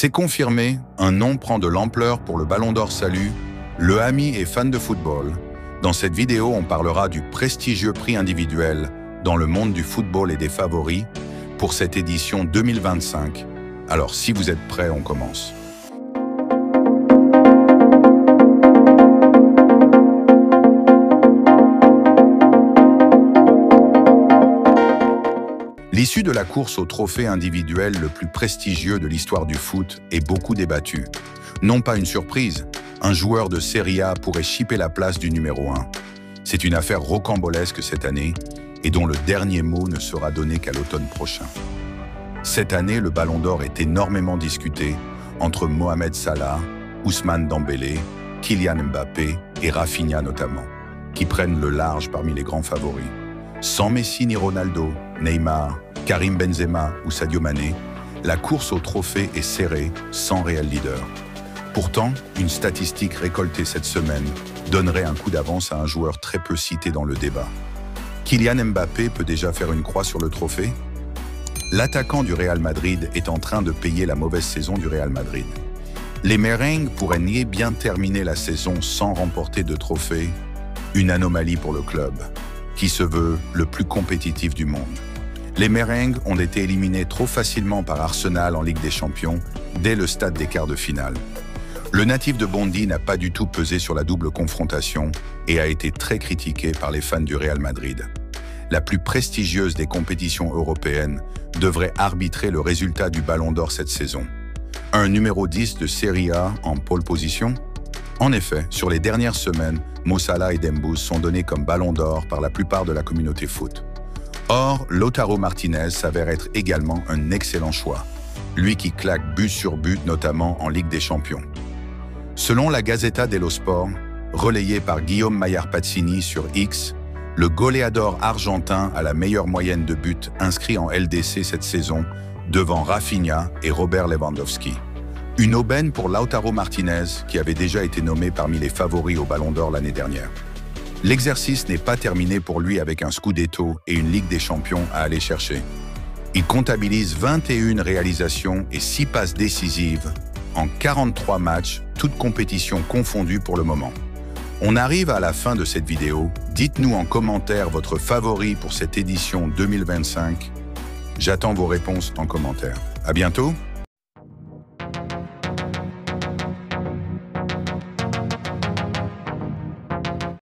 C'est confirmé, un nom prend de l'ampleur pour le Ballon d'Or. Salut, le ami est fan de football. Dans cette vidéo, on parlera du prestigieux prix individuel dans le monde du football et des favoris pour cette édition 2025. Alors si vous êtes prêts, on commence. L'issue de la course au trophée individuel le plus prestigieux de l'histoire du foot est beaucoup débattue. Non pas une surprise, un joueur de Serie A pourrait chipper la place du numéro 1. C'est une affaire rocambolesque cette année et dont le dernier mot ne sera donné qu'à l'automne prochain. Cette année, le Ballon d'Or est énormément discuté entre Mohamed Salah, Ousmane Dembélé, Kylian Mbappé et Rafinha notamment, qui prennent le large parmi les grands favoris. Sans Messi ni Ronaldo, Neymar, Karim Benzema ou Sadio Mané, la course au trophée est serrée, sans réel leader. Pourtant, une statistique récoltée cette semaine donnerait un coup d'avance à un joueur très peu cité dans le débat. Kylian Mbappé peut déjà faire une croix sur le trophée? L'attaquant du Real Madrid est en train de payer la mauvaise saison du Real Madrid. Les merengues pourraient nier bien terminer la saison sans remporter de trophée, une anomalie pour le club, qui se veut le plus compétitif du monde. Les merengues ont été éliminés trop facilement par Arsenal en Ligue des Champions dès le stade des quarts de finale. Le natif de Bondy n'a pas du tout pesé sur la double confrontation et a été très critiqué par les fans du Real Madrid. La plus prestigieuse des compétitions européennes devrait arbitrer le résultat du Ballon d'Or cette saison. Un numéro 10 de Serie A en pole position? En effet, sur les dernières semaines, Mo Salah et Dembouz sont donnés comme Ballon d'Or par la plupart de la communauté foot. Or, Lautaro Martinez s'avère être également un excellent choix, lui qui claque but sur but notamment en Ligue des Champions. Selon la Gazzetta dello Sport, relayée par Guillaume Maillard-Pazzini sur X, le goleador argentin a la meilleure moyenne de buts inscrits en LDC cette saison devant Rafinha et Robert Lewandowski. Une aubaine pour Lautaro Martinez qui avait déjà été nommé parmi les favoris au Ballon d'Or l'année dernière. L'exercice n'est pas terminé pour lui avec un Scudetto et une Ligue des Champions à aller chercher. Il comptabilise 21 réalisations et 6 passes décisives en 43 matchs, toutes compétitions confondues pour le moment. On arrive à la fin de cette vidéo. Dites-nous en commentaire votre favori pour cette édition 2025. J'attends vos réponses en commentaire. À bientôt!